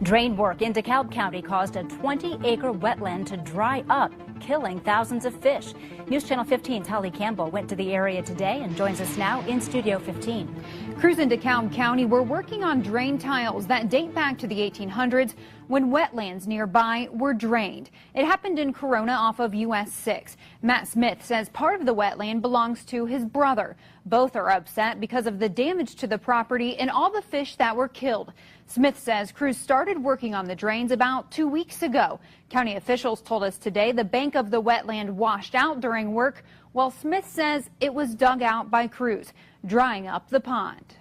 Drain work in DeKalb County caused a 20-acre wetland to dry up, killing thousands of fish. News Channel 15's Holly Campbell went to the area today and joins us now in Studio 15. Crews in DeKalb County were working on drain tiles that date back to the 1800s when wetlands nearby were drained. It happened in Corona off of US 6. Matt Smith says part of the wetland belongs to his brother. Both are upset because of the damage to the property and all the fish that were killed. Smith says crews started working on the drains about 2 weeks ago. County officials told us today the bank of the wetland washed out during work, while Smith says it was dug out by crews, drying up the pond.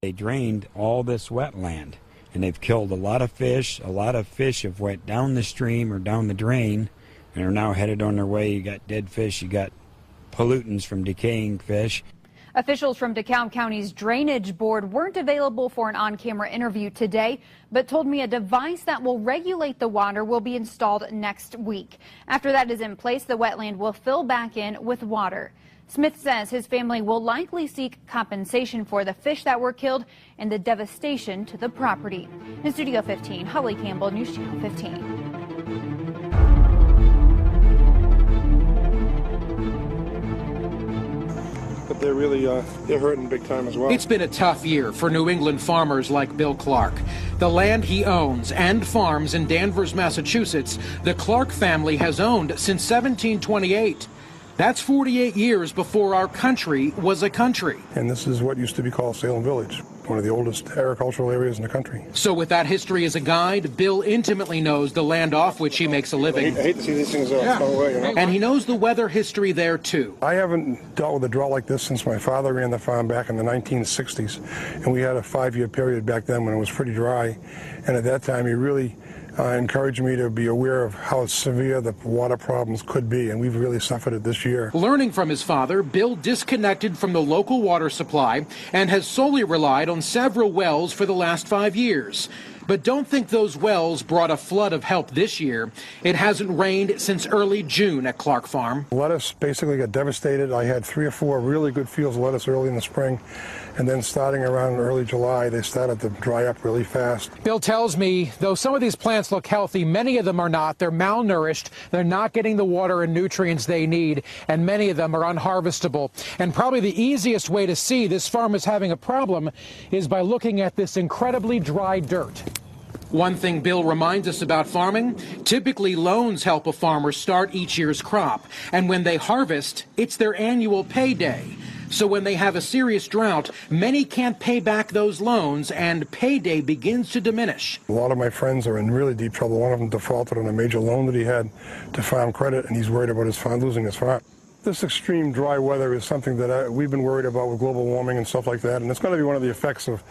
They drained all this wetland, and they've killed a lot of fish. A lot of fish have went down the stream or down the drain and are now headed on their way. You got dead fish, you got pollutants from decaying fish. Officials from DeKalb County's Drainage Board weren't available for an on-camera interview today, but told me a device that will regulate the water will be installed next week. After that is in place, the wetland will fill back in with water. Smith says his family will likely seek compensation for the fish that were killed and the devastation to the property. In Studio 15, Holly Campbell, News Channel 15. But they're hurting big time as well. It's been a tough year for New England farmers like Bill Clark. The land he owns and farms in Danvers, Massachusetts, the Clark family has owned since 1728. That's 48 years before our country was a country. And this is what used to be called Salem Village, one of the oldest agricultural areas in the country. So with that history as a guide, Bill intimately knows the land off which he makes a living. I hate to see these things go away, you know? And he knows the weather history there, too. I haven't dealt with a drought like this since my father ran the farm back in the 1960s. And we had a 5-year period back then when it was pretty dry. And at that time, he really encouraged me to be aware of how severe the water problems could be, and we've really suffered it this year. Learning from his father, Bill disconnected from the local water supply and has solely relied on several wells for the last 5 years. But don't think those wells brought a flood of help this year. It hasn't rained since early June at Clark Farm. Lettuce basically got devastated. I had 3 or 4 really good fields of lettuce early in the spring, and then starting around early July, they started to dry up really fast. Bill tells me, though some of these plants look healthy, many of them are not. They're malnourished. They're not getting the water and nutrients they need, and many of them are unharvestable. And probably the easiest way to see this farm is having a problem is by looking at this incredibly dry dirt. One thing Bill reminds us about farming, typically loans help a farmer start each year's crop. And when they harvest, it's their annual payday. So when they have a serious drought, many can't pay back those loans and payday begins to diminish. A lot of my friends are in really deep trouble. One of them defaulted on a major loan that he had to Farm Credit, and he's worried about his farm, losing his farm. This extreme dry weather is something that we've been worried about with global warming and stuff like that, and it's going to be one of the effects of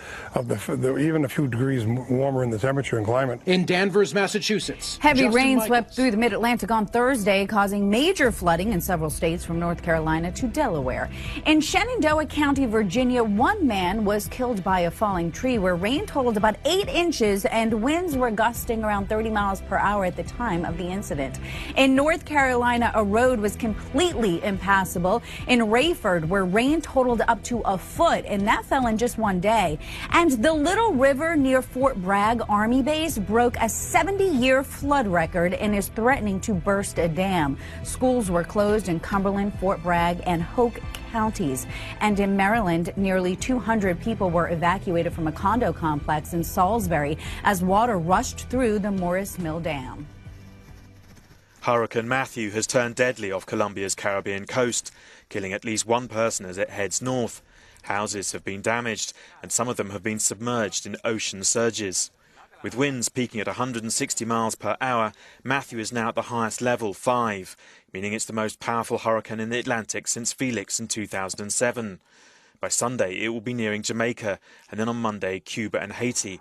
even a few degrees warmer in the temperature and climate. In Danvers, Massachusetts. Heavy rain swept through the mid-Atlantic on Thursday, causing major flooding in several states from North Carolina to Delaware. In Shenandoah County, Virginia, one man was killed by a falling tree where rain totaled about 8 inches and winds were gusting around 30 miles per hour at the time of the incident. In North Carolina, a road was completely impassable in Rayford, where rain totaled up to a foot, and that fell in just one day. And the Little River near Fort Bragg Army Base broke a 70-year flood record and is threatening to burst a dam. Schools were closed in Cumberland, Fort Bragg, and Hoke counties. And in Maryland, nearly 200 people were evacuated from a condo complex in Salisbury as water rushed through the Morris Mill Dam. Hurricane Matthew has turned deadly off Colombia's Caribbean coast, killing at least one person as it heads north. Houses have been damaged, and some of them have been submerged in ocean surges. With winds peaking at 160 miles per hour, Matthew is now at the highest level, 5, meaning it's the most powerful hurricane in the Atlantic since Felix in 2007. By Sunday, it will be nearing Jamaica, and then on Monday, Cuba and Haiti.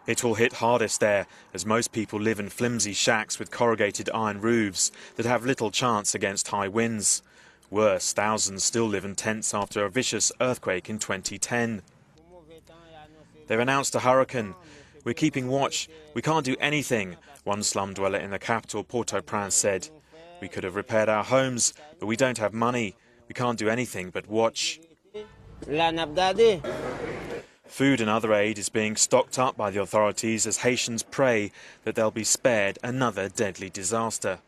It will hit hardest there, as most people live in flimsy shacks with corrugated iron roofs that have little chance against high winds. Worse, thousands still live in tents after a vicious earthquake in 2010. They've announced a hurricane. We're keeping watch. We can't do anything, one slum dweller in the capital, Port-au-Prince, said. We could have repaired our homes, but we don't have money. We can't do anything but watch. Food and other aid is being stocked up by the authorities as Haitians pray that they'll be spared another deadly disaster.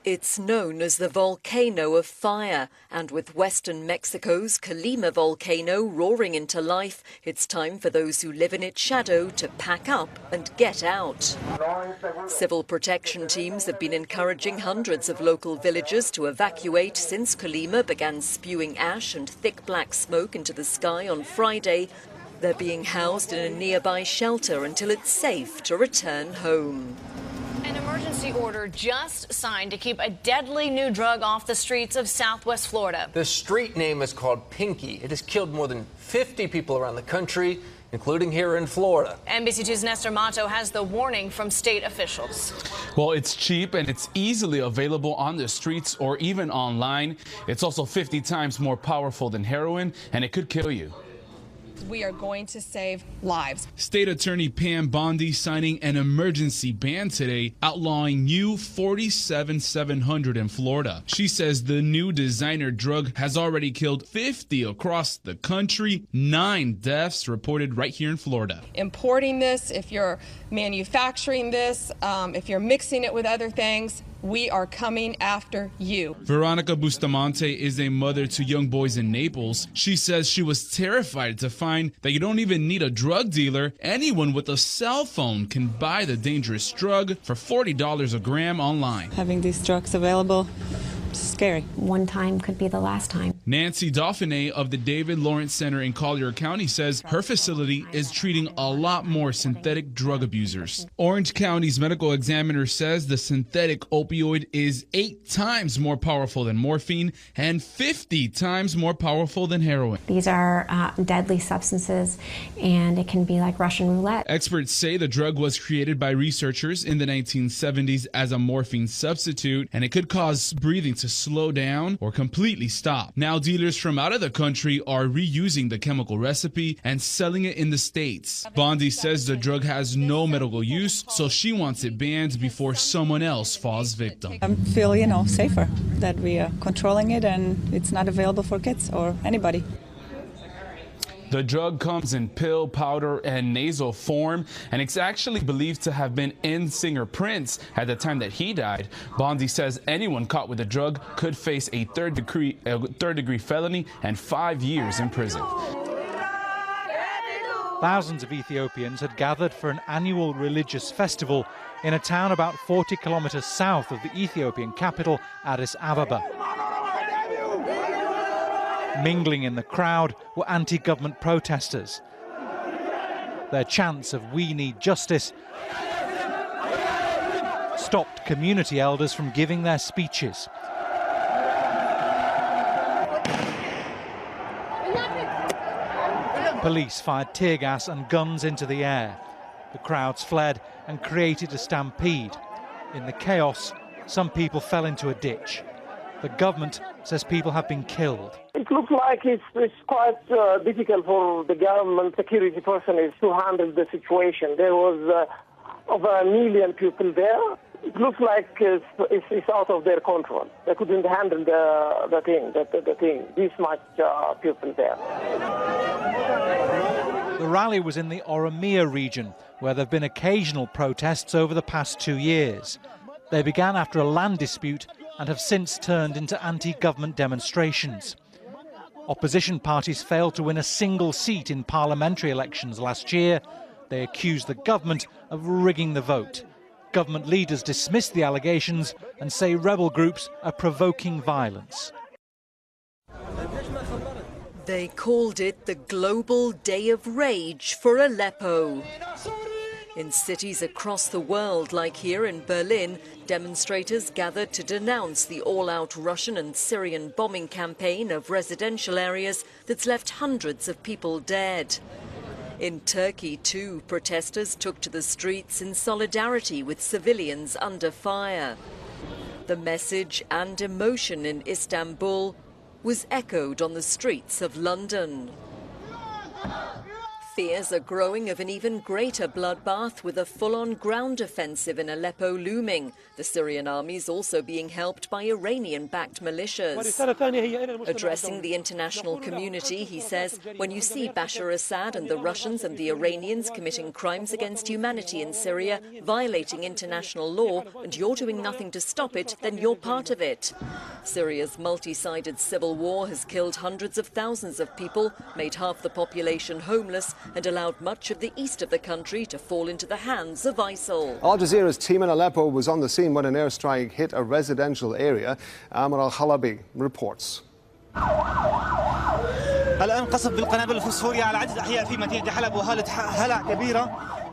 It's known as the Volcano of Fire, and with western Mexico's Colima volcano roaring into life, it's time for those who live in its shadow to pack up and get out. Civil protection teams have been encouraging hundreds of local villagers to evacuate since Colima began spewing ash and thick black smoke into the sky on Friday. They're being housed in a nearby shelter until it's safe to return home. An emergency order just signed to keep a deadly new drug off the streets of Southwest Florida. The street name is called Pinky. It has killed more than 50 people around the country, including here in Florida. NBC2's Nestor Mato has the warning from state officials. Well, it's cheap and it's easily available on the streets or even online. It's also 50 times more powerful than heroin, and it could kill you. We are going to save lives. State Attorney Pam Bondi signing an emergency ban today outlawing new 47-700 in Florida. She says the new designer drug has already killed 50 across the country, 9 deaths reported right here in Florida. Importing this, if you're manufacturing this, if you're mixing it with other things, we are coming after you. Veronica Bustamante is a mother to young boys in Naples. She says she was terrified to find that you don't even need a drug dealer. Anyone with a cell phone can buy the dangerous drug for $40 a gram online. Having these drugs available, scary. One time could be the last time. Nancy Dauphiné of the David Lawrence Center in Collier County says her facility is treating a lot more synthetic drug abusers. Orange County's medical examiner says the synthetic opioid is 8 times more powerful than morphine and 50 times more powerful than heroin. These are deadly substances, and it can be like Russian roulette. Experts say the drug was created by researchers in the 1970s as a morphine substitute, and it could cause breathing to slow down or completely stop. Now dealers from out of the country are reusing the chemical recipe and selling it in the States. Bondi says the drug has no medical use, so she wants it banned before someone else falls victim. I feel, safer that we are controlling it and it's not available for kids or anybody. The drug comes in pill, powder, and nasal form, and it's actually believed to have been in singer Prince at the time that he died. Bondi says anyone caught with the drug could face a third degree felony and 5 years in prison. Thousands of Ethiopians had gathered for an annual religious festival in a town about 40 kilometers south of the Ethiopian capital, Addis Ababa. Mingling in the crowd were anti-government protesters. Their chants of "We need justice" stopped community elders from giving their speeches. Police fired tear gas and guns into the air. The crowds fled and created a stampede. In the chaos, some people fell into a ditch. The government says people have been killed. It looks like it's quite difficult for the government security personnel to handle the situation. There was over 1 million people there. It looks like it's out of their control. They couldn't handle the thing. This much people there. The rally was in the Oromia region, where there have been occasional protests over the past 2 years. They began after a land dispute and have since turned into anti-government demonstrations. Opposition parties failed to win a single seat in parliamentary elections last year. They accused the government of rigging the vote. Government leaders dismissed the allegations and say rebel groups are provoking violence. They called it the Global Day of Rage for Aleppo. In cities across the world, like here in Berlin, demonstrators gathered to denounce the all-out Russian and Syrian bombing campaign of residential areas that's left hundreds of people dead. In Turkey, too, protesters took to the streets in solidarity with civilians under fire. The message and emotion in Istanbul was echoed on the streets of London. Fears are growing of an even greater bloodbath with a full-on ground offensive in Aleppo looming. The Syrian army is also being helped by Iranian-backed militias. Addressing the international community, he says, when you see Bashar Assad and the Russians and the Iranians committing crimes against humanity in Syria, violating international law, and you're doing nothing to stop it, then you're part of it. Syria's multi-sided civil war has killed hundreds of thousands of people, made half the population homeless, and allowed much of the east of the country to fall into the hands of ISIL. Al Jazeera's team in Aleppo was on the scene when an airstrike hit a residential area. Amr al-Halabi reports.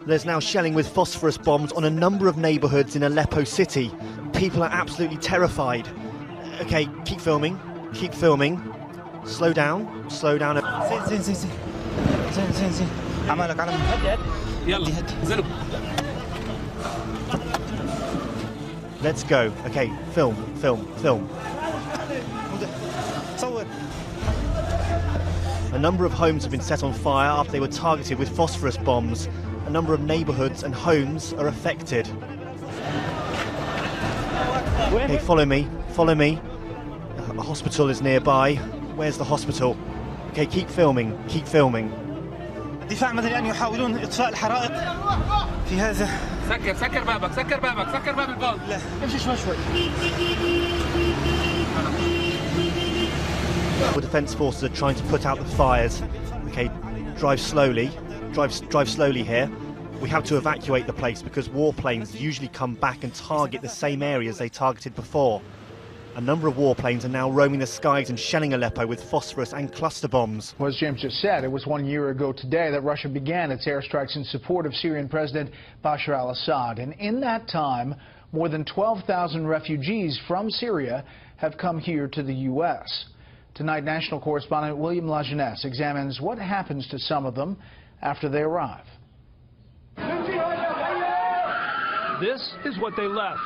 There's now shelling with phosphorus bombs on a number of neighbourhoods in Aleppo city. People are absolutely terrified. OK, keep filming, keep filming. Slow down, slow down. Let's go. OK, film, film, film. A number of homes have been set on fire after they were targeted with phosphorus bombs. A number of neighbourhoods and homes are affected. Okay, follow me, follow me. A hospital is nearby. Where's the hospital? Okay, keep filming, keep filming. الدفاع المدني الآن يحاولون إطفاء الحرائق في هذا. سكر بابك، سكر بابك، سكر باب الباب. لا، امشي شوي شوي. The defence forces are trying to put out the fires. Okay, drive slowly, drive slowly here. We have to evacuate the place because warplanes usually come back and target the same areas they targeted before. A number of warplanes are now roaming the skies and shelling Aleppo with phosphorus and cluster bombs. Well, as James just said, it was 1 year ago today that Russia began its airstrikes in support of Syrian President Bashar al-Assad. And in that time, more than 12,000 refugees from Syria have come here to the U.S. Tonight, national correspondent William Lajeunesse examines what happens to some of them after they arrive. This is what they left.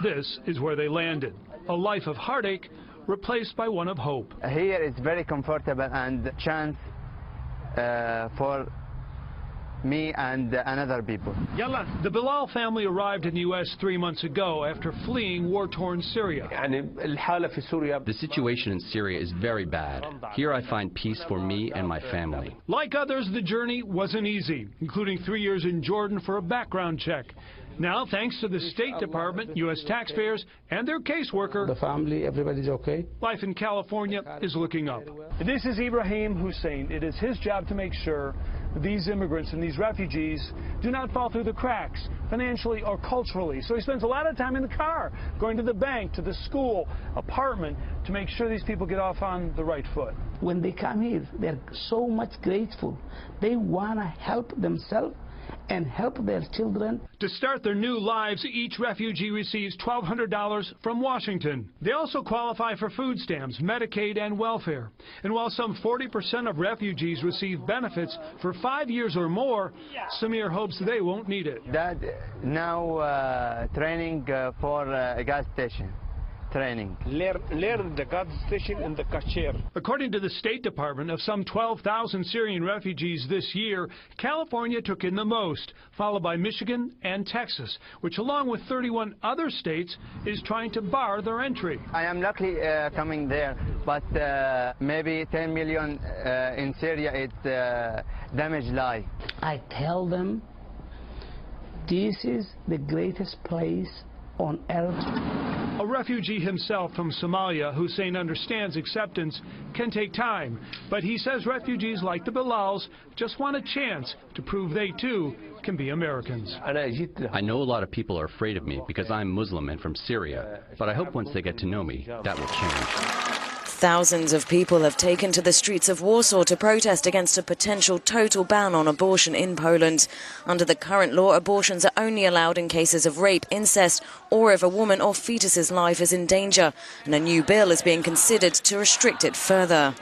This is where they landed. A life of heartache replaced by one of hope. Here it's very comfortable and chance for me and another people. The Bilal family arrived in the U.S. 3 months ago after fleeing war-torn Syria. The situation in Syria is very bad. Here I find peace for me and my family. Like others, the journey wasn't easy, including 3 years in Jordan for a background check. Now, thanks to the State Department, U.S. taxpayers, and their caseworker, the family, everybody's okay. Life in California is looking up. This is Ibrahim Hussein. It is his job to make sure these immigrants and these refugees do not fall through the cracks, financially or culturally. So he spends a lot of time in the car, going to the bank, to the school, apartment, to make sure these people get off on the right foot. When they come here, they're so much grateful. They want to help themselves and help their children. To start their new lives, each refugee receives $1,200 from Washington. They also qualify for food stamps, Medicaid, and welfare. And while some 40% of refugees receive benefits for 5 years or more, Samir hopes they won't need it. Dad, now training for a gas station. Training. Learn the gas station in the cashier. According to the State Department, of some 12,000 Syrian refugees this year, California took in the most, followed by Michigan and Texas, which along with 31 other states is trying to bar their entry. I am lucky coming there, but maybe 10 million in Syria, it's damaged life. I tell them this is the greatest place on earth. A refugee himself from Somalia, Hussein understands acceptance can take time, but he says refugees like the Bilals just want a chance to prove they too can be Americans. I know a lot of people are afraid of me because I'm Muslim and from Syria, but I hope once they get to know me, that will change. Thousands of people have taken to the streets of Warsaw to protest against a potential total ban on abortion in Poland. Under the current law, abortions are only allowed in cases of rape, incest, or if a woman or fetus's life is in danger. And a new bill is being considered to restrict it further.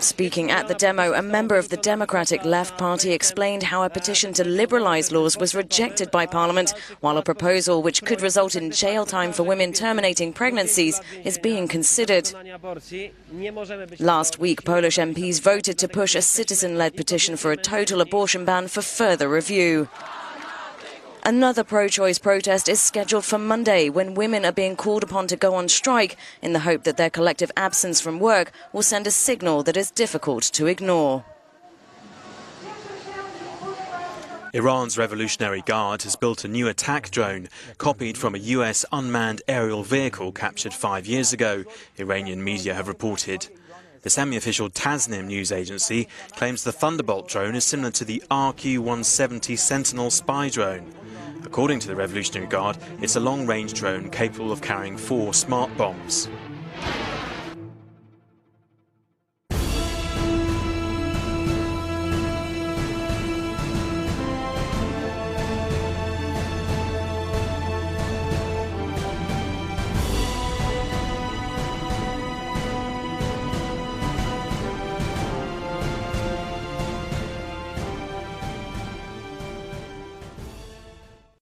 Speaking at the demo, a member of the Democratic Left Party explained how a petition to liberalise laws was rejected by Parliament, while a proposal which could result in jail time for women terminating pregnancies is being considered. Last week, Polish MPs voted to push a citizen-led petition for a total abortion ban for further review. Another pro-choice protest is scheduled for Monday, when women are being called upon to go on strike in the hope that their collective absence from work will send a signal that is difficult to ignore. Iran's Revolutionary Guard has built a new attack drone, copied from a US unmanned aerial vehicle captured 5 years ago, Iranian media have reported. The semi-official Tasnim news agency claims the Thunderbolt drone is similar to the RQ-170 Sentinel spy drone. According to the Revolutionary Guard, it's a long-range drone capable of carrying 4 smart bombs.